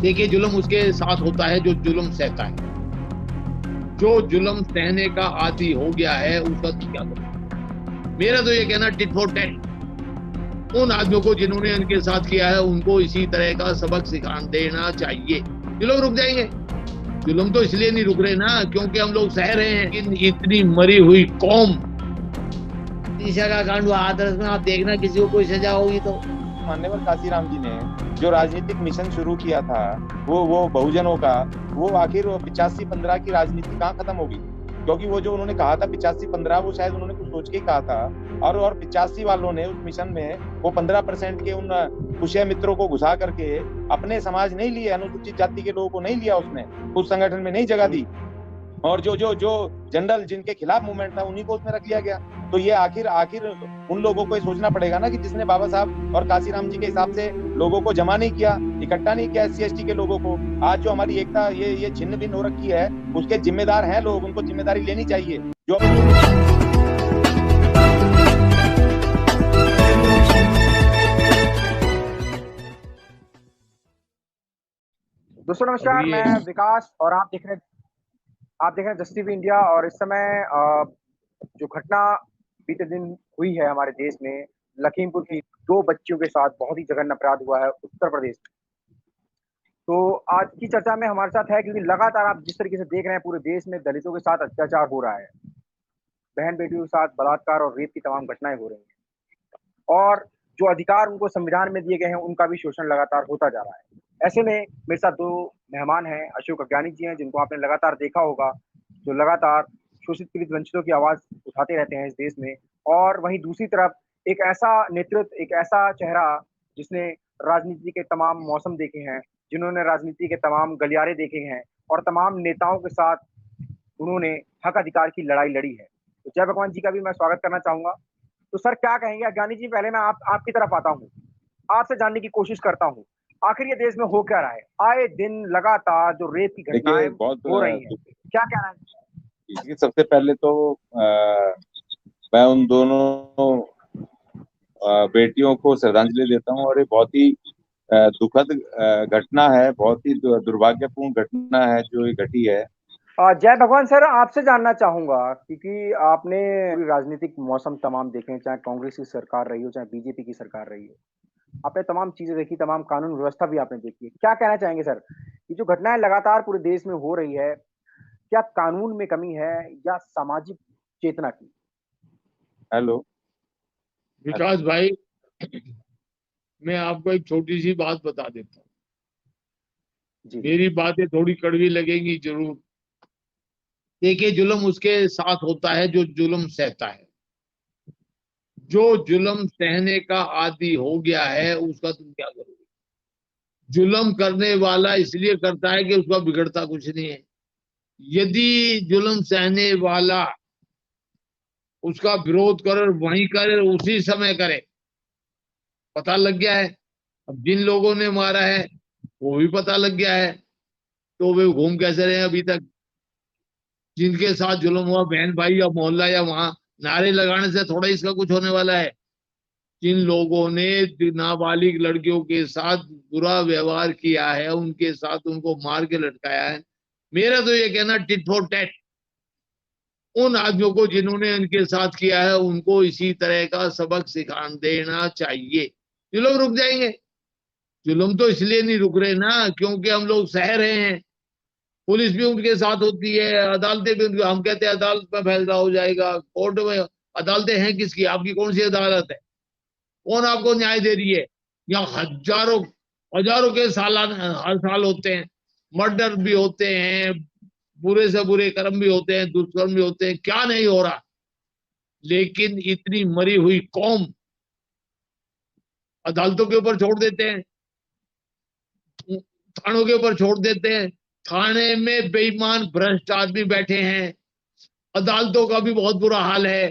देखिए, जुल्म उसके साथ होता है जो जुल्म सहता है। जो जुल्म सहने का आदी हो गया है उसका तुम क्या करोगे? मेरा तो ये कहना टिट फॉर टैट। उन आदमियों को जिन्होंने इनके साथ किया है उनको इसी तरह का सबक सिखा देना चाहिए। ये लोग रुक जाएंगे। जुल्म तो इसलिए नहीं रुक रहे ना क्योंकि हम लोग सह रहे हैं। इतनी मरी हुई कौम। ईशा का कांड हुआ हाथरस में, आप देखना किसी को कोई सजा होगी तो। मान्यवर काशीराम जी ने जो राजनीतिक मिशन शुरू किया था, वो बहुजनों का, वो आखिर 85-15 की राजनीति कहाँ खत्म होगी? क्योंकि वो जो उन्होंने कहा था 85-15, वो शायद उन्होंने कुछ सोच के ही कहा था। और 85 वालों ने उस मिशन में वो 15% के उन कुशे मित्रों को घुसा करके अपने समाज नहीं लिए, अनुसूचित जाति के लोगों को नहीं लिया, उसने उस संगठन में नहीं जगह दी। और जो जो जो जनरल जिनके खिलाफ मूवमेंट था उन्हीं को उसमें रख लिया गया। तो ये आखिर आखिर उन लोगों को ये सोचना पड़ेगा ना कि जिसने बाबा साहब और काशीराम जी के हिसाब से लोगों को जमा नहीं किया, इकट्ठा नहीं किया SC ST के लोगों को, आज जो हमारी एकता ये छिन्न भिन्न हो रखी है, उसके जिम्मेदार हैं लोग, उनको जिम्मेदारी लेनी चाहिए। जो दोस्तों अब नमस्कार, ये मैं विकास और आप देख रहे हैं जस्ट टीवी इंडिया। और इस समय जो घटना बीते दिन हुई है हमारे देश में, लखीमपुर की 2 बच्चियों के साथ बहुत ही जघन्य अपराध हुआ है उत्तर प्रदेश में। तो आज की चर्चा में हमारे साथ है, क्योंकि लगातार आप जिस तरीके से देख रहे हैं पूरे देश में दलितों के साथ अत्याचार हो रहा है, बहन बेटियों के साथ बलात्कार और रेप की तमाम घटनाएं हो रही हैं, और जो अधिकार उनको संविधान में दिए गए हैं उनका भी शोषण लगातार होता जा रहा है। ऐसे में मेरे साथ 2 मेहमान हैं, अशोक अज्ञानी जी हैं, जिनको आपने लगातार देखा होगा, जो लगातार शोषित पीड़ित वंचितों की आवाज उठाते रहते हैं इस देश में। और वहीं दूसरी तरफ एक ऐसा नेतृत्व, एक ऐसा चेहरा जिसने राजनीति के तमाम मौसम देखे हैं, जिन्होंने राजनीति के तमाम गलियारे देखे हैं और तमाम नेताओं के साथ उन्होंने हक अधिकार की लड़ाई लड़ी है। तो जय भगवान जी का भी मैं स्वागत करना चाहूंगा। तो सर क्या कहेंगे? अज्ञानी जी, पहले मैं आपकी तरफ आता हूँ, आपसे जानने की कोशिश करता हूँ, आखिर ये देश में हो क्या रहा है? आए दिन लगातार जो रेप की घटनाएं देखिए, बहुत हो रही हैं, क्या कहना है? देखिए, सबसे पहले तो मैं उन दोनों बेटियों को श्रद्धांजलि देता हूँ। और ये बहुत ही दुखद घटना है, बहुत ही दुर्भाग्यपूर्ण घटना है जो ये घटी है। जय भगवान सर, आपसे जानना चाहूंगा, क्योंकि आपने पूरी राजनीतिक मौसम तमाम देखे हैं, चाहे कांग्रेस की सरकार रही हो चाहे बीजेपी की सरकार रही हो, आपने तमाम चीजें देखी, तमाम कानून व्यवस्था भी आपने देखी है। क्या कहना चाहेंगे सर, ये जो घटनाएं लगातार पूरे देश में हो रही है, क्या कानून में कमी है या सामाजिक चेतना की? हेलो। विकास भाई, मैं आपको एक छोटी सी बात बता देता हूँ। जी। मेरी बातें थोड़ी कड़वी लगेंगी जरूर। देखिए, जुल्म उसके साथ होता है जो जुल्म सहता है। जो जुल्म सहने का आदी हो गया है उसका तुम क्या करोगे? जुल्म करने वाला इसलिए करता है कि उसका बिगड़ता कुछ नहीं है। यदि जुल्म सहने वाला उसका विरोध करे, वहीं करे, उसी समय करे, पता लग गया है। अब जिन लोगों ने मारा है वो भी पता लग गया है, तो वे घूम कैसे रहे हैं अभी तक? जिनके साथ जुल्म हुआ, बहन भाई या मोहल्ला या वहां, नारे लगाने से थोड़ा इसका कुछ होने वाला है। जिन लोगों ने नाबालिग लड़कियों के साथ बुरा व्यवहार किया है, उनके साथ उनको मार के लटकाया है, मेरा तो ये कहना टिट फॉर टैट। उन आदमियों को जिन्होंने इनके साथ किया है उनको इसी तरह का सबक सिखा देना चाहिए। ये लोग रुक जाएंगे। जुल्म तो इसलिए नहीं रुक रहे ना क्योंकि हम लोग सह रहे हैं। पुलिस भी उनके साथ होती है, अदालतें भी उनके, हम कहते हैं अदालत में फैसला हो जाएगा, कोर्ट में। अदालतें हैं किसकी? आपकी कौन सी अदालत है? कौन आपको न्याय दे रही है? यहाँ हजारों हजारों के सालान हर साल होते हैं। मर्डर भी होते हैं, बुरे से बुरे कर्म भी होते हैं, दुष्कर्म भी होते हैं, क्या नहीं हो रहा? लेकिन इतनी मरी हुई कौम अदालतों के ऊपर छोड़ देते हैं, थानों के ऊपर छोड़ देते हैं। थाने में बेईमान भ्रष्ट आदमी बैठे हैं। अदालतों का भी बहुत बुरा हाल है।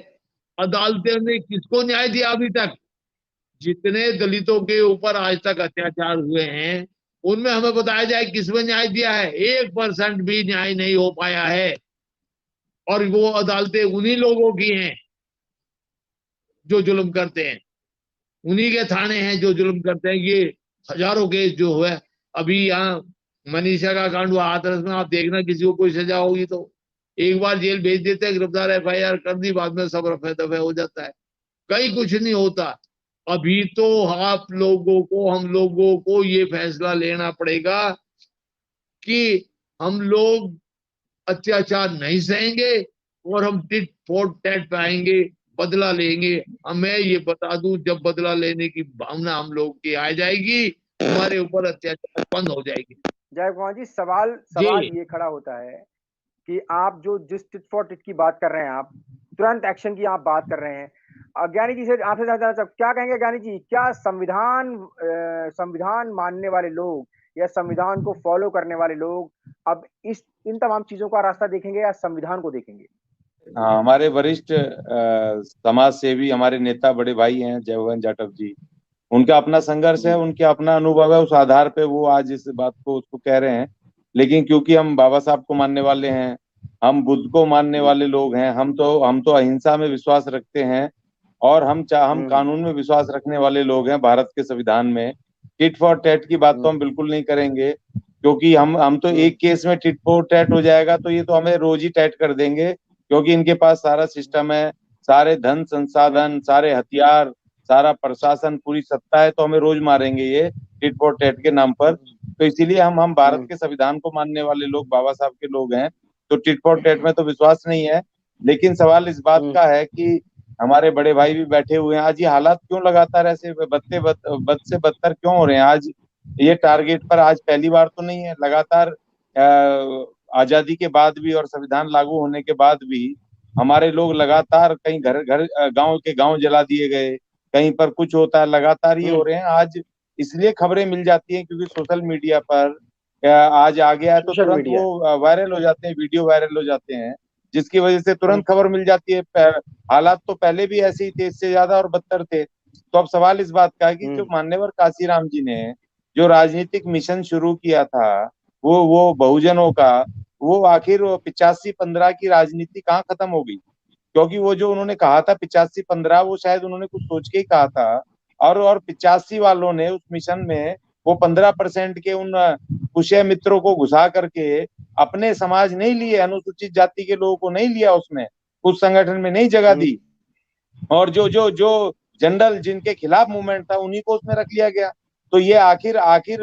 अदालतें ने किसको न्याय दिया अभी तक? जितने दलितों के ऊपर आज तक अत्याचार हुए हैं उनमें हमें बताया जाए किसमें न्याय दिया है? 1% भी न्याय नहीं हो पाया है। और वो अदालतें उन्हीं लोगों की हैं जो जुल्म करते हैं, उन्हीं के थाने हैं जो जुल्म करते हैं। ये हजारों केस जो हुए अभी यहाँ मनीषा का कांड हुआ हाथरस में, आप देखना किसी को कोई सजा होगी तो एक बार जेल भेज देते हैं, गिरफ्तार FIR कर दी, बाद में सब रफे दफे हो जाता है, कहीं कुछ नहीं होता। अभी तो आप लोगों को, हम लोगों को ये फैसला लेना पड़ेगा कि हम लोग अत्याचार नहीं सहेंगे और हम टिट फॉर टैट पे आएंगे, बदला लेंगे। मैं ये बता दूं, जब बदला लेने की भावना हम लोग की आ जाएगी, हमारे ऊपर अत्याचार बंद हो जाएगी। जय कुमार जी, सवाल सवाल ये खड़ा होता है कि आप जो जिस टिट फॉर टिट की बात कर रहे हैं, आप तुरंत एक्शन की आप बात कर रहे हैं, ज्ञानी जी से आपसे क्या कहेंगे ज्ञानी जी, क्या संविधान मानने वाले लोग या संविधान को फॉलो करने वाले लोग अब इन तमाम चीजों का रास्ता देखेंगे या संविधान को देखेंगे? हाँ, हमारे वरिष्ठ समाज सेवी, हमारे नेता, बड़े भाई हैं जयवंत जाटव जी, उनका अपना संघर्ष है, उनके अपना अनुभव है, उस आधार पे वो आज इस बात को उसको कह रहे हैं। लेकिन क्योंकि हम बाबा साहब को मानने वाले हैं, हम बुद्ध को मानने वाले लोग हैं, हम तो अहिंसा में विश्वास रखते हैं, और हम कानून में विश्वास रखने वाले लोग हैं, भारत के संविधान में। टिट फॉर टैट की बात तो हम बिल्कुल नहीं करेंगे, क्योंकि हम तो एक केस में टिट फॉर टैट हो जाएगा तो ये तो हमें रोज ही टैट कर देंगे, क्योंकि इनके पास सारा सिस्टम है, सारे धन संसाधन, सारे हथियार, सारा प्रशासन, पूरी सत्ता है, तो हमें रोज मारेंगे ये टिट फॉर टैट के नाम पर। तो इसीलिए हम भारत के संविधान को मानने वाले लोग, बाबा साहब के लोग हैं, तो टिट फॉर टैट में तो विश्वास नहीं है। लेकिन सवाल इस बात का है कि हमारे बड़े भाई भी बैठे हुए हैं, आज ये हालात क्यों लगातार ऐसे बद से बदतर क्यों हो रहे हैं? आज ये टारगेट पर आज पहली बार तो नहीं है, लगातार आजादी के बाद भी और संविधान लागू होने के बाद भी हमारे लोग लगातार, कहीं घर घर गांव के गांव जला दिए गए, कहीं पर कुछ होता है, लगातार ये हो रहे हैं। आज इसलिए खबरें मिल जाती हैं क्योंकि सोशल मीडिया पर आज आ गया है, तो तुरंत वो वायरल हो जाते हैं, वीडियो वायरल हो जाते हैं, जिसकी वजह से तुरंत खबर मिल जाती है। हालात तो पहले भी ऐसे ही थे, इससे ज्यादा और बदतर थे। तो अब सवाल इस बात का है कि जो मान्यवर काशीराम जी ने जो राजनीतिक मिशन शुरू किया था, वो बहुजनों का, वो आखिर 85-15 की राजनीति कहाँ खत्म हो गई? क्योंकि वो जो उन्होंने कहा था 85-15, वो शायद उन्होंने कुछ सोच के ही कहा था, और 85 वालों ने उस मिशन में वो 15% के उन कुशे मित्रों को घुसा करके अपने समाज नहीं लिए, अनुसूचित जाति के लोगों को नहीं लिया, उसमें उस संगठन में नहीं जगह दी, और जो जो जो जनरल जिनके खिलाफ मूवमेंट था उन्हीं को उसमें रख लिया गया। तो ये आखिर आखिर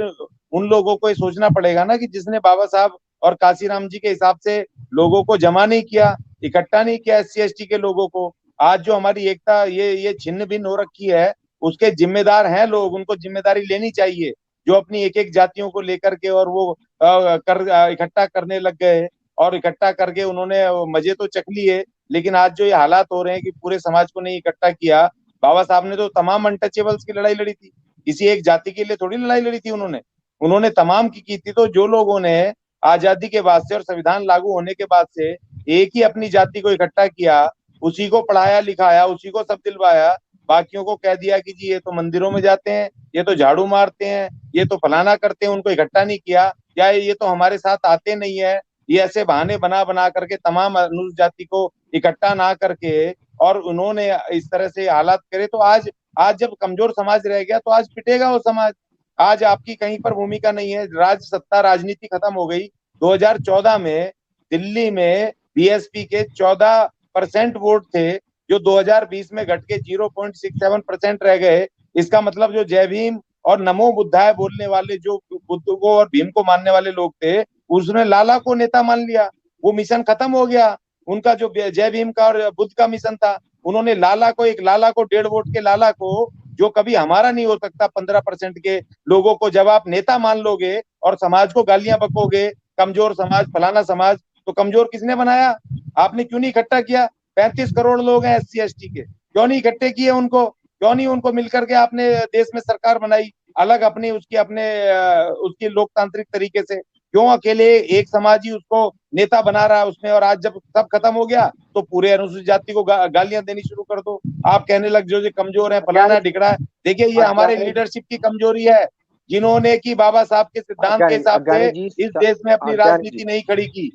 उन लोगों को ये सोचना पड़ेगा ना कि जिसने बाबा साहब और काशीराम जी के हिसाब से लोगों को जमा नहीं किया, इकट्ठा नहीं किया, SC ST के लोगों को, आज जो हमारी एकता ये छिन्न भिन्न हो रखी है, उसके जिम्मेदार हैं लोग, उनको जिम्मेदारी लेनी चाहिए, जो अपनी एक एक जातियों को लेकर के और वो इकट्ठा करने लग गए, और इकट्ठा करके उन्होंने मजे तो चख लिए। लेकिन आज जो ये हालात हो रहे हैं कि पूरे समाज को नहीं इकट्ठा किया, बाबा साहब ने तो तमाम अनटचेबल्स की लड़ाई लड़ी थी, किसी एक जाति के लिए थोड़ी लड़ाई लड़ी थी उन्होंने, उन्होंने तमाम की थी। तो जो लोगों ने आजादी के बाद से और संविधान लागू होने के बाद से एक ही अपनी जाति को इकट्ठा किया, उसी को पढ़ाया लिखाया, उसी को सब दिलवाया, बाकियों को कह दिया कि जी ये तो मंदिरों में जाते हैं, ये तो झाड़ू मारते हैं, ये तो फलाना करते हैं, उनको इकट्ठा नहीं किया, या ये तो हमारे साथ आते नहीं है, ये ऐसे बहाने बना बना करके तमाम अनुसूचित जाति को इकट्ठा ना करके, और उन्होंने इस तरह से हालात करे, तो आज आज जब कमजोर समाज रह गया तो आज पिटेगा वो समाज। आज आपकी कहीं पर भूमिका नहीं है, राज सत्ता राजनीति खत्म हो गई। 2014 में दिल्ली में BSP के 14% वोट थे, जो 2020 में घट के 0.67% रह गए। इसका मतलब जो जय भीम और नमो बुद्धाय बोलने वाले, जो बुद्ध को और भीम को मानने वाले लोग थे, उसने लाला को नेता मान लिया, वो मिशन खत्म हो गया। उनका जो जय भीम का और बुद्ध का मिशन था, उन्होंने लाला को, एक लाला को, 1.5 वोट के लाला को, जो कभी हमारा नहीं हो सकता 15% के लोगों को, जब आप नेता मान लोगे और समाज को गालियां बकोगे, कमजोर समाज, फलाना समाज, तो कमजोर किसने बनाया? आपने क्यों नहीं इकट्ठा किया? 35 करोड़ लोग हैं SC ST के, क्यों नहीं इकट्ठे किए उनको? क्यों नहीं उनको मिलकर के आपने देश में सरकार बनाई अलग अपनी, उसकी लोकतांत्रिक तरीके से? क्यों अकेले एक समाज ही उसको नेता बना रहा है उसमें? और आज जब सब खत्म हो गया तो पूरे अनुसूचित जाति को गालियां देनी शुरू कर दो, आप कहने लग जो कमजोर है, फलाना ढिकड़ा है। देखिए, ये हमारे लीडरशिप की कमजोरी है, जिन्होंने की बाबा साहब के सिद्धांत के हिसाब से इस देश में अपनी राजनीति नहीं खड़ी की।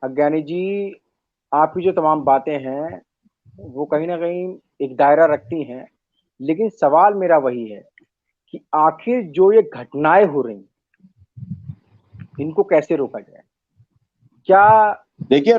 अज्ञानी जी, आपकी जो तमाम बातें हैं वो कहीं ना कहीं एक दायरा रखती हैं, लेकिन सवाल मेरा वही है कि आखिर जो ये घटनाएं हो रही इनको कैसे रोका जाए? क्या देखिए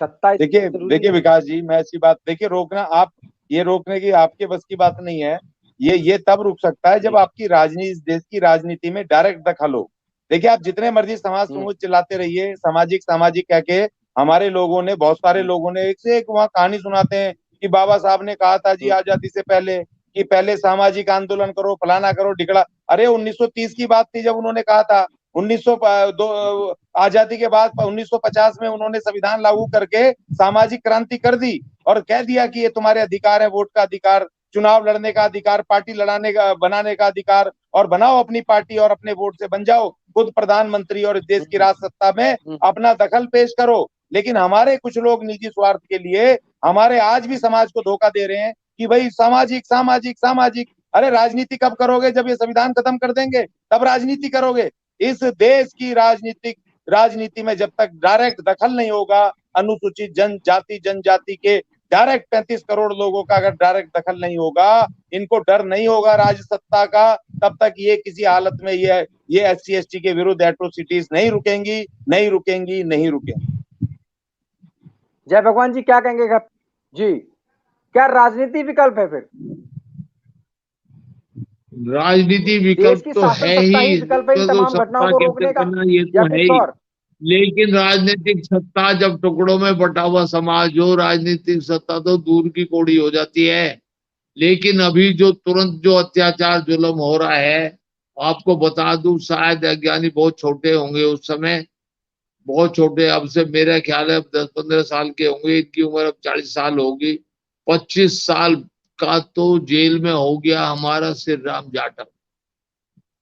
सत्ता देखिए जरूरी देखिए है? विकास जी, मैं ऐसी बात, देखिए रोकना, आप ये रोकने की आपके बस की बात नहीं है। ये तब रुक सकता है जब आपकी राजनीति, देश की राजनीति में डायरेक्ट दखल हो। देखिए आप जितने मर्जी समाज समूह चिल्लाते रहिए, सामाजिक सामाजिक कह के, हमारे लोगों ने, बहुत सारे लोगों ने एक से एक वहाँ कहानी सुनाते हैं कि बाबा साहब ने कहा था जी आजादी से पहले कि पहले सामाजिक आंदोलन करो, फलाना करो, ढिकड़ा। अरे 1930 की बात थी जब उन्होंने कहा था। 1902 आजादी के बाद 1950 में उन्होंने संविधान लागू करके सामाजिक क्रांति कर दी और कह दिया कि ये तुम्हारे अधिकार है, वोट का अधिकार, चुनाव लड़ने का अधिकार, पार्टी लड़ाने का, बनाने का अधिकार, और बनाओ अपनी पार्टी और अपने वोट से बन जाओ खुद प्रधानमंत्री और देश की राज सत्ता में अपना दखल पेश करो। लेकिन हमारे कुछ लोग निजी स्वार्थ के लिए हमारे आज भी समाज को धोखा दे रहे हैं कि भाई सामाजिक सामाजिक सामाजिक। अरे राजनीति कब करोगे? जब ये संविधान खत्म कर देंगे तब राजनीति करोगे। इस देश की राजनीति में जब तक डायरेक्ट दखल नहीं होगा, अनुसूचित जनजाति के डायरेक्ट 35 करोड़ लोगों का अगर डायरेक्ट दखल नहीं होगा, इनको डर नहीं होगा राज सत्ता का, तब तक ये किसी हालत में ये SC ST के विरुद्ध एट्रोसिटीज नहीं रुकेंगी, नहीं रुकेंगी, नहीं रुकेंगी। जय भगवान जी, क्या कहेंगे जी? क्या राजनीति विकल्प है फिर? राजनीति विकल्प तो है ही, विकल्प है इन तो तमाम घटनाओं सत्ता को के रोकने का, करना ये या तो है कुछ ही। और? लेकिन राजनीतिक सत्ता जब टुकड़ों में बटा हुआ समाज हो, राजनीतिक सत्ता तो दूर की कौड़ी हो जाती है। लेकिन अभी जो तुरंत जो अत्याचार जुल्म हो रहा है, आपको बता दूं, शायद अज्ञानी बहुत छोटे होंगे उस समय, बहुत छोटे, अब से मेरा ख्याल है 10-15 साल के होंगे, इनकी उम्र अब 40 साल होगी। 25 साल का तो जेल में हो गया हमारा श्री राम जाटव।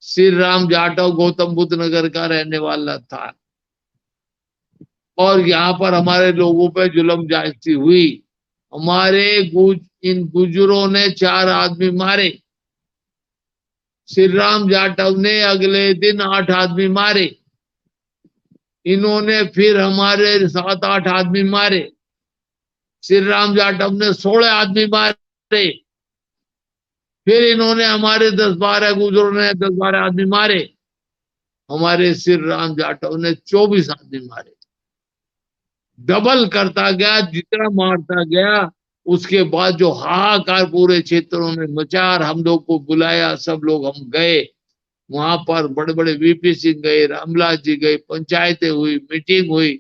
श्री राम जाटव गौतम बुद्ध नगर का रहने वाला था और यहाँ पर हमारे लोगों पे जुल्म ज्यादती हुई। हमारे इन गुजरों ने 4 आदमी मारे, श्री राम जाटव ने अगले दिन 8 आदमी मारे, इन्होंने फिर हमारे 7-8 आदमी मारे, श्री राम जाटव ने 16 आदमी मारे, फिर इन्होंने हमारे 10-12 गुजरों ने 10-12 आदमी मारे, हमारे श्री राम जाटव ने 24 आदमी मारे। डबल करता गया, जितना मारता गया, उसके बाद जो हाहाकार पूरे क्षेत्रों में मचा, हम लोग को बुलाया, सब लोग हम गए वहां पर, बड़े बड़े VP सिंह गए, रामलाल जी गए, पंचायतें हुई, मीटिंग हुई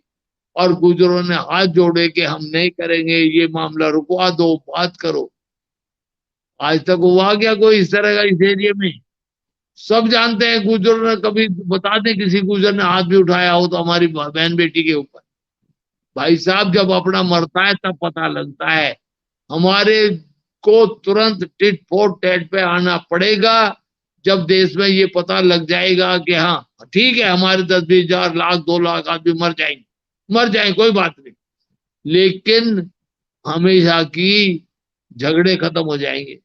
और गुजरों ने हाथ जोड़े कि हम नहीं करेंगे, ये मामला रुकवा दो, बात करो। आज तक हुआ क्या कोई इस तरह का इस एरिया में? सब जानते हैं, गुजरों ने कभी बता दें किसी गुजर ने हाथ भी उठाया हो तो हमारी बहन बेटी के ऊपर? भाई साहब, जब अपना मरता है तब पता लगता है। हमारे को तुरंत टिट फॉर टैट पे आना पड़ेगा। जब देश में ये पता लग जाएगा कि हाँ ठीक है, हमारे 10-20 हजार, लाख 2 लाख आदमी मर जाएंगे, कोई बात नहीं, लेकिन हमेशा की झगड़े खत्म हो जाएंगे।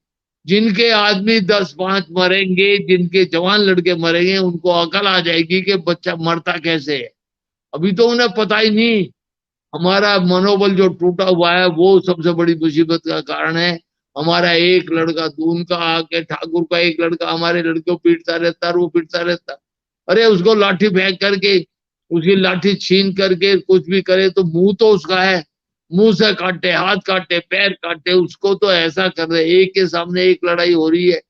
जिनके आदमी 10-5 मरेंगे, जिनके जवान लड़के मरेंगे, उनको अकल आ जाएगी कि बच्चा मरता कैसे है। अभी तो उन्हें पता ही नहीं। हमारा मनोबल जो टूटा हुआ है वो सबसे बड़ी मुसीबत का कारण है। हमारा एक लड़का दून का आके, ठाकुर का एक लड़का हमारे लड़के को पीटता रहता है, वो पीटता रहता। अरे उसको लाठी फेंक करके, उसकी लाठी छीन करके कुछ भी करे तो मुंह तो उसका है, मुंह से काटे, हाथ काटे, पैर काटे, उसको तो ऐसा कर रहे। एक के सामने एक लड़ाई हो रही है,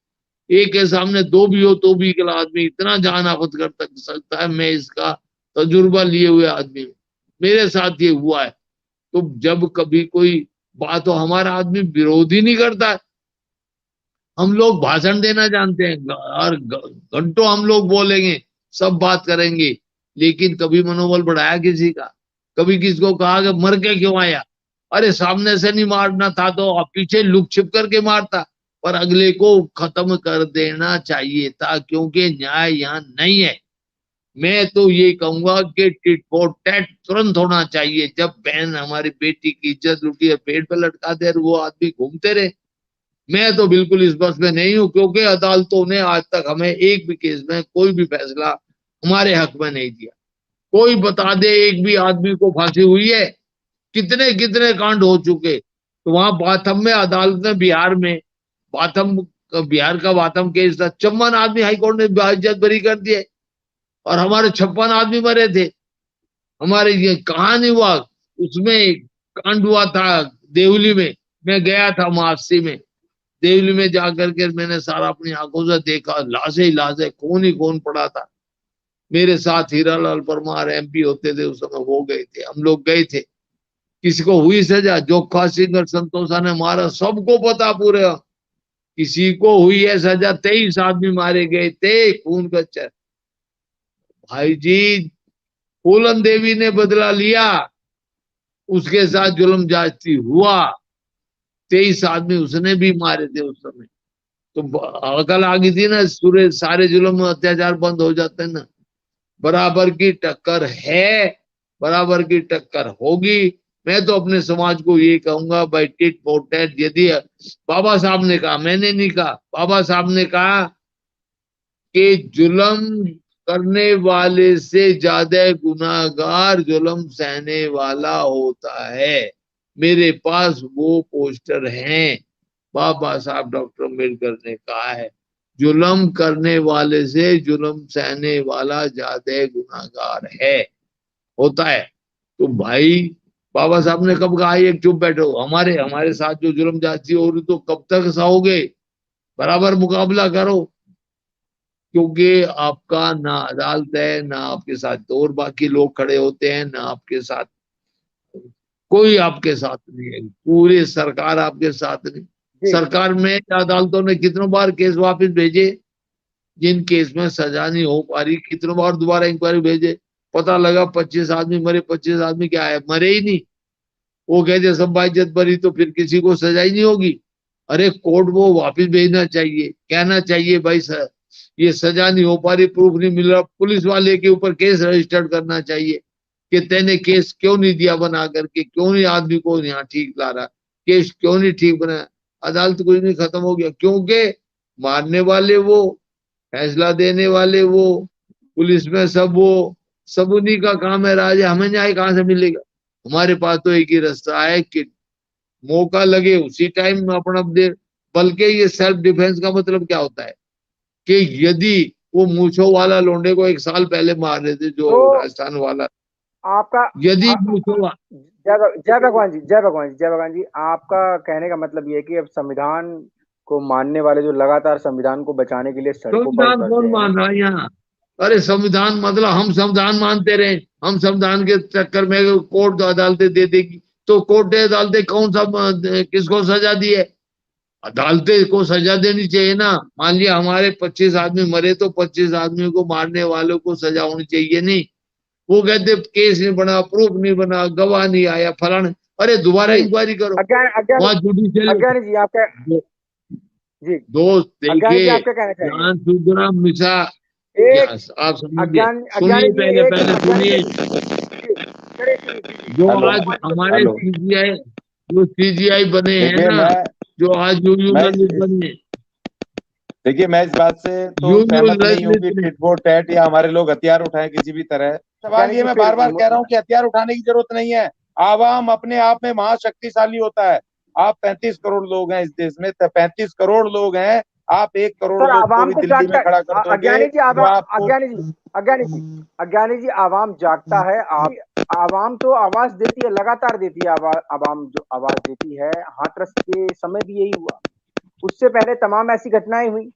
एक के सामने 2 भी हो तो भी अगला आदमी इतना जान आफत कर सकता है। मैं इसका तजुर्बा लिए हुए आदमी हूँ, मेरे साथ ये हुआ है। तो जब कभी कोई बात हो, हमारा आदमी विरोध ही नहीं करता है। हम लोग भाषण देना जानते हैं और घंटों हम लोग बोलेंगे, सब बात करेंगे, लेकिन कभी मनोबल बढ़ाया किसी का? कभी किसको कहा कि मर के क्यों आया? अरे सामने से नहीं मारना था तो पीछे लुक छिप करके मारता, पर अगले को खत्म कर देना चाहिए था, क्योंकि न्याय यहाँ नहीं है। मैं तो ये कहूंगा कि टिट फॉर टैट तुरंत होना चाहिए। जब बहन हमारी बेटी की इज्जत लुटी है, पेड़ पे लटका दे, वो आदमी घूमते रहे। मैं तो बिल्कुल इस बस में नहीं हूं, क्योंकि अदालतों ने आज तक हमें एक भी केस में कोई भी फैसला हमारे हक में नहीं दिया। कोई बता दे एक भी आदमी को फांसी हुई है? कितने कितने कांड हो चुके। तो वहां बाथम में अदालत ने, बिहार में बाथम बिहार का वातम केस था, 54 आदमी हाईकोर्ट ने बाइज्जत बरी कर दिए और हमारे 56 आदमी मरे थे। हमारे ये कहा नहीं हुआ, उसमें कांड हुआ था देवली में, मैं गया था महासी में, देवली में जाकर के मैंने सारा अपनी आंखों से देखा, लाशें ही लाशें, कौन ही कौन पड़ा था। मेरे साथ हीरालाल परमार एमपी होते थे उस समय, वो गए थे, हम लोग गए थे। किसी को हुई सजा, जोखा सिंह और संतोषा ने मारा, सबको पता पूरे, किसी को हुई है सजा, 23 आदमी मारे गए थे, खून का भाई जी। फूलन देवी ने बदला लिया, उसके साथ जुल्म जाती हुआ, 23 आदमी उसने भी मारे थे उस समय। तो अकल आ गई थी ना, सूर्य सारे जुल्म अत्याचार बंद हो जाते हैं ना। बराबर की टक्कर है, बराबर की टक्कर होगी। मैं तो अपने समाज को ये कहूंगा, भाई टिट फॉर टैट, यदि बाबा साहब ने कहा, मैंने नहीं कहा, बाबा साहब ने कहा कि जुल्म करने वाले से ज्यादा गुनाहगार जुल्म सहने वाला होता है। मेरे पास वो पोस्टर हैं, बाबा साहब डॉक्टर अम्बेडकर ने कहा है, जुल्म करने वाले से जुल्म सहने वाला ज्यादा गुनाहगार है, होता है। तो भाई बाबा साहब ने कब कहा एक चुप बैठो, हमारे हमारे साथ जो जुल्म जाती हो रही तो कब तक सहोगे, बराबर मुकाबला करो। क्योंकि आपका ना अदालत है, ना आपके साथ दो और बाकी लोग खड़े होते हैं, ना आपके साथ कोई आपके साथ नहीं है, पूरी सरकार आपके साथ नहीं। सरकार में अदालतों ने कितनों बार केस वापस भेजे, जिन केस में सजा नहीं हो पा रही, कितनों बार दोबारा इंक्वायरी भेजे, पता लगा 25 आदमी मरे, 25 आदमी क्या है, मरे ही नहीं। वो कहते सब बाइज्जत बरी, तो फिर किसी को सजा ही नहीं होगी। अरे कोर्ट वो वापस भेजना चाहिए, कहना चाहिए भाई सर ये सजा नहीं हो पा रही, प्रूफ नहीं मिल रहा, पुलिस वाले के ऊपर केस रजिस्टर्ड करना चाहिए कि तेने केस क्यों नहीं दिया बना करके, क्यों नहीं आदमी को यहाँ ठीक ला रहा, केस क्यों नहीं ठीक बनाया। अदालत कुछ नहीं, खत्म हो गया, क्योंकि मारने वाले वो, फैसला देने वाले वो, पुलिस में सब वो, सब उन्हीं का काम है राज। हमें न्याय कहाँ से मिलेगा। हमारे पास तो एक ही रास्ता है कि मौका लगे उसी टाइम में अपना दे। बल्कि ये सेल्फ डिफेंस का मतलब क्या होता है कि यदि वो मूछों वाला लोंडे को 1 साल पहले मार रहे थे, जो तो राजस्थान वाला, आपका यदि मूछों जय भगवान जी, जय भगवान जी, जय भगवान जी, आपका कहने का मतलब ये है कि अब संविधान को मानने वाले जो लगातार संविधान को बचाने के लिए सड़कों पर संविधान उतरते कौन हैं। मान रहा है यहाँ। अरे संविधान मतलब हम संविधान मानते रहे, हम संविधान के चक्कर में कोर्ट अदालतें दे देगी, तो कोर्ट अदालतें कौन सा किसको सजा दी है, अदालतें को सजा देनी चाहिए ना। मान लिया हमारे 25 आदमी मरे, तो 25 आदमी को मारने वालों को सजा होनी चाहिए, नहीं वो कहते केस नहीं बना, प्रूफ नहीं बना, गवाह नहीं आया, फलाने, अरे दोबारा इंक्वायरी करो। वहां जुडिशियल अज्ञानी जी आपका जी दोस्त अज्ञानी जी देखिए, आप क्या कहना चाहेंगे? ज्ञान सुधरा मिसा, एक आप समझिए, अज्ञानी सुनिए जी, पहले एक पहले अज्ञानी सुनिए। जी, जो हेलो आज हमारे हेलो सीजीआई, जो सीजीआई बने हैं देखिए ना, जो आज यूयू मैं ललित बने, देखिए मैं इस बात से तो यूयू सहमत नहीं हूँ कि ललित ने, टिट फॉर टैट या हमारे लोग हथियार उठाएं किसी भी तरह। सवाल अज्ञानी ये जी मैं फिर बार बार कह रहा हूँ कि हथियार उठाने की जरूरत नहीं है। आवाम अपने आप में महाशक्तिशाली होता है। आप 35 करोड़ लोग हैं इस देश में, 35 करोड़ लोग हैं। आप 1 करोड़ सर लोग को आवाम भी तो दिल्ली में जागता खड़ा कर है। दोगे अज्ञानी जी तो आपको अज्ञानी जी आवाम जागता है। आवाम तो आवाज देती है, लगातार देती है। आवाम जो आवाज देती है, हाथरस के समय भी यही हुआ, उससे पहले तमाम ऐसी घटनाएं हुई,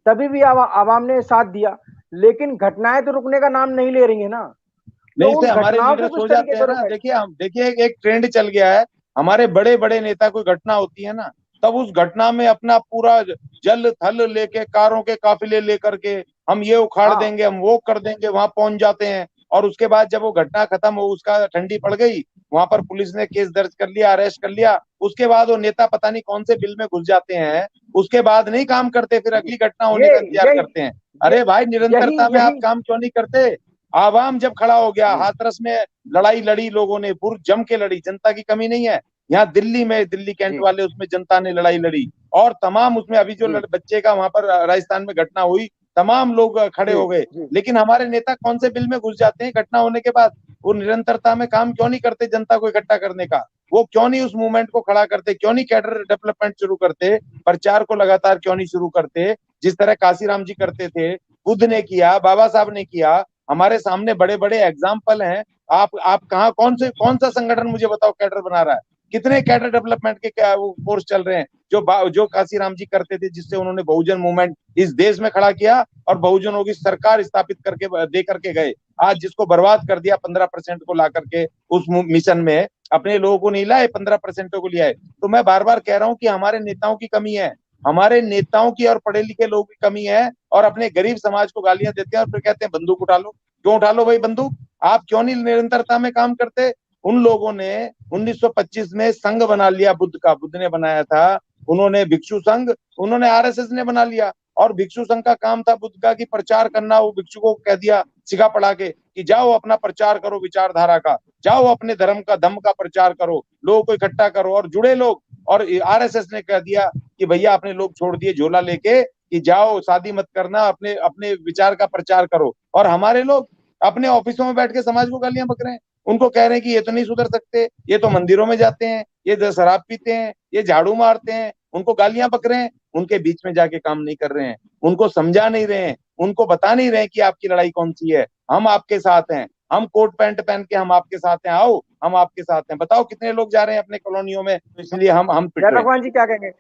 तभी भी आवाम ने साथ दिया। लेकिन घटनाएं तो रुकने का नाम नहीं ले रही है ना, तो नहीं से उन हमारे घटनाओं को लीडर्स किस हो तरीके जाते हैं से ना। रोके? देखिए हम देखिए एक ट्रेंड चल गया है। हमारे बड़े बड़े नेता कोई घटना होती है ना, तब उस घटना में अपना पूरा जल थल लेके, कारों के काफिले लेकर के, हम ये उखाड़ हाँ देंगे, हम वो कर देंगे, वहां पहुंच जाते हैं। और उसके बाद जब वो घटना खत्म हो, उसका ठंडी पड़ गई, वहां पर पुलिस ने केस दर्ज कर लिया, अरेस्ट कर लिया, उसके बाद वो नेता पता नहीं कौन से बिल में घुस जाते हैं। उसके बाद नहीं काम करते, फिर अगली घटना होने ये का इंतजार यही करते हैं। ये, अरे भाई यही निरंतरता में आप यही काम क्यों नहीं करते। आवाम जब खड़ा हो गया, जी हाथरस में लड़ाई लड़ी, लोगों ने पुर जम के लड़ी, जनता की कमी नहीं है। यहाँ दिल्ली में, दिल्ली कैंट जी वाले, उसमें जनता ने लड़ाई लड़ी। और तमाम उसमें अभी जो जी बच्चे का वहां पर राजस्थान में घटना हुई, तमाम लोग खड़े जी हो गए। जी लेकिन हमारे नेता कौन से बिल में घुस जाते हैं घटना होने के बाद। वो निरंतरता में काम क्यों नहीं करते जनता को इकट्ठा करने का। वो क्यों नहीं उस मूवमेंट को खड़ा करते, क्यों नहीं कैडर डेवलपमेंट शुरू करते, प्रचार को लगातार क्यों नहीं शुरू करते, जिस तरह काशीराम जी करते थे, बुद्ध ने किया, बाबा साहब ने किया, हमारे सामने बड़े बड़े एग्जाम्पल हैं। आप कहाँ, कौन सा संगठन मुझे बताओ कैडर बना रहा है, कितने कैडर डेवलपमेंट के क्या वो कोर्स चल रहे हैं जो काशीराम जी करते थे, जिससे उन्होंने बहुजन मूवमेंट इस देश में खड़ा किया और बहुजनों की सरकार स्थापित करके दे करके गए। आज जिसको बर्बाद कर दिया 15% को ला करके उस मिशन में, अपने लोगों को नहीं लाए, 15% को लिया है। तो मैं बार बार कह रहा हूं कि हमारे नेताओं की कमी है, हमारे नेताओं की और पढ़े लिखे लोगों की कमी है, और अपने गरीब समाज को गालियां देते हैं और फिर कहते हैं बंदूक उठा लो। क्यों उठा लो भाई बंदूक? आप क्यों नहीं निरंतरता में काम करते? उन लोगों ने 1925 में संघ बना लिया, बुद्ध ने बनाया था, उन्होंने भिक्षु संघ, उन्होंने आरएसएस ने बना लिया, और भिक्षु संघ का काम था बुद्ध का कि प्रचार करना। वो भिक्षुकों को कह दिया सिखा पढ़ा के कि जाओ अपना प्रचार करो विचारधारा का, जाओ अपने धर्म का दम का प्रचार करो, लोगों को इकट्ठा करो, और जुड़े लोग। और आरएसएस ने कह दिया कि भैया अपने लोग छोड़ दिए झोला लेके कि जाओ शादी मत करना, अपने अपने विचार का प्रचार करो। और हमारे लोग अपने ऑफिसों में बैठ के समाज को गालियां बक रहे हैं, उनको कह रहे हैं कि ये तो नहीं सुधर सकते, ये तो मंदिरों में जाते हैं, ये शराब पीते हैं, ये झाड़ू मारते हैं, उनको गालियां बक रहे हैं। उनके बीच में जाके काम नहीं कर रहे हैं, उनको समझा नहीं रहे हैं, उनको बता नहीं रहे हैं कि आपकी लड़ाई कौन सी है। हम आपके साथ हैं, हम कोट पैंट पहन के हम आपके साथ हैं, आओ हम आपके साथ हैं। बताओ कितने लोग जा रहे हैं अपने कॉलोनियों में, तो इसलिए हम पिट जय रहे हैं। भगवान जी क्या कहेंगे?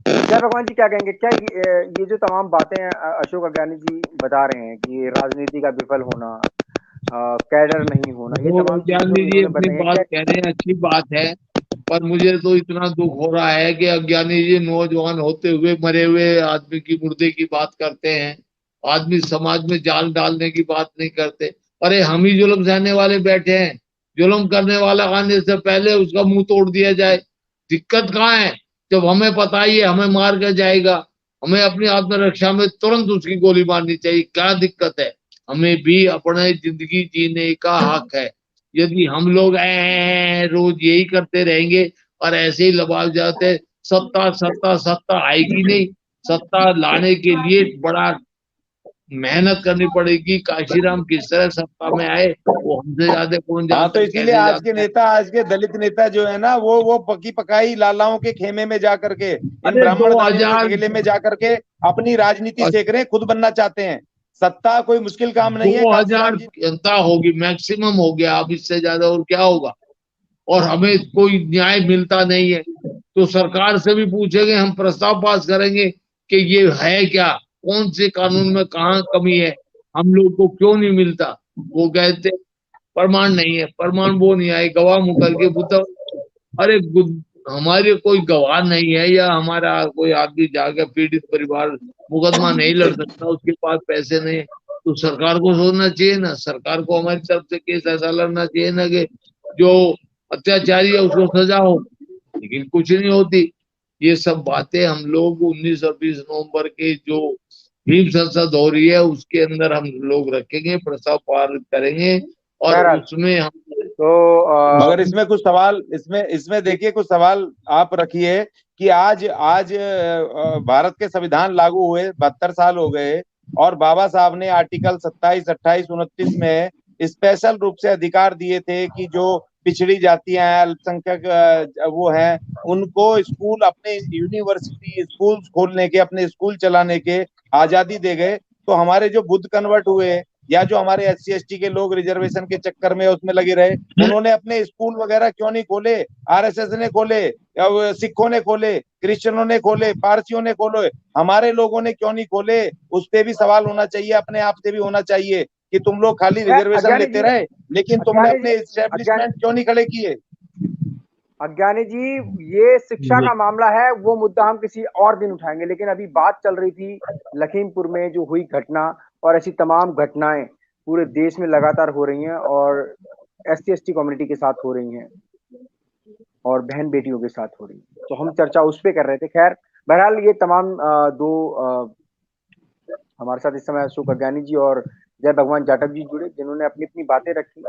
जय भगवान जी क्या कहेंगे? क्या ये जो तमाम बातें अशोक अज्ञानी जी बता रहे हैं कि राजनीति का विफल होना, कैडर नहीं होना, ये वो तमाम चीजें जो अज्ञानी जी इन्होंने अपनी बताई हैं, बात क्या कह रहे हैं, अच्छी बात है, पर मुझे तो इतना दुख हो रहा है कि अज्ञानी जी नौजवान होते हुए मरे हुए आदमी की मुर्दे की बात करते हैं, आदमी समाज में जान डालने की बात नहीं करते। अरे हम ही जुल्म सहने वाले बैठे हैं, जुल्म करने वाला आने से पहले उसका मुंह तोड़ दिया जाए। दिक्कत कहाँ है? जब हमें पता ही है हमें मार कर जाएगा, हमें अपनी आत्मरक्षा में तुरंत उसकी गोली मारनी चाहिए। क्या दिक्कत है? हमें भी अपने जिंदगी जीने का हक है। यदि हम लोग रोज यही करते रहेंगे और ऐसे ही लबाल जाते, सत्ता सत्ता सत्ता आएगी नहीं। सत्ता लाने के लिए बड़ा मेहनत करनी पड़ेगी। काशीराम किस तरह सत्ता में आए वो हमसे ज्यादा कौन हाँ, तो जानता है, इसीलिए कैसे आज के जानता है। नेता, आज के दलित नेता जो है ना, वो पकी पकाई लालाओं के खेमे में जा करके, इन अरे ब्राह्मण दानियों के 2000 खेले में जा करके अपनी राजनीति सेक रहे हैं, खुद बनना चाहते हैं। सत्ता कोई मुश्किल काम नहीं है, 2000 काशीराम जी। जनता होगी, मैक्सिमम हो गया, अब इससे ज्यादा और क्या होगा? और हमें कोई न्याय मिलता नहीं है, तो सरकार से भी पूछेंगे, हम प्रस्ताव पास करेंगे कि ये है क्या, कौन से कानून में कहाँ कमी है, हम लोग को क्यों नहीं मिलता। वो कहते प्रमाण नहीं है, प्रमाण वो नहीं आए, गवाह मुकर के बुता। अरे हमारे कोई गवाह नहीं है, या हमारा कोई आदमी जाकर पीड़ित परिवार मुकदमा नहीं लड़ सकता, उसके पास पैसे नहीं, तो सरकार को सोचना चाहिए ना, सरकार को हमारी तरफ से केस ऐसा लड़ना चाहिए ना कि जो अत्याचारी है उसको सजा हो। लेकिन कुछ नहीं होती। ये सब बातें हम लोग 19 और 20 नवंबर के जो भीम संसद हो रही है उसके अंदर हम लोग रखेंगे, प्रस्ताव पारित करेंगे, और बहरहाल उसमें हम तो मगर इसमें कुछ सवाल, इसमें देखिए कुछ सवाल आप रखिए कि आज आज भारत के संविधान लागू हुए 72 साल हो गए, और बाबा साहब ने आर्टिकल 27, 28, 29 में स्पेशल रूप से अधिकार दिए थे कि जो पिछड़ी जातियां हैं, अल्पसंख्यक वो हैं, उनको स्कूल, अपने यूनिवर्सिटी स्कूल खोलने के, अपने स्कूल चलाने के आजादी दे गए। तो हमारे जो बुद्ध कन्वर्ट हुए, या जो हमारे SC ST के लोग रिजर्वेशन के चक्कर में उसमें लगे रहे, उन्होंने अपने स्कूल वगैरह क्यों नहीं खोले? आरएसएस ने खोले, या सिखों ने खोले, क्रिश्चियनों ने खोले, पारसियों ने खोले, हमारे लोगों ने क्यों नहीं खोले? उस पर भी सवाल होना चाहिए, अपने आप से भी होना चाहिए कि तुम लोग खाली खैर रिजर्वेशन अज्ञानी लेते जी, रहे, लेकिन तुमने अज्ञानी जी, अपने अज्ञानी एस्टेब्लिशमेंट क्यों नहीं खड़े किए? अज्ञानी जी, ये शिक्षा का मामला है, वो मुद्दा हम किसी और दिन उठाएंगे। लेकिन अभी बात चल रही थी लखीमपुर में जो हुई घटना, और ऐसी तमाम घटनाएं पूरे देश में लगातार हो रही हैं, और SC ST कम्युनिटी के साथ हो रही हैं, और बहन बेटियों के साथ हो रही हैं। तो हम चर्चा उस पर कर रहे थे। खैर बहरहाल ये तमाम हमारे साथ इस समय अशोक अज्ञानी जी और जय भगवान जाटव जी जुड़े, जिन्होंने अपनी अपनी बातें रखी।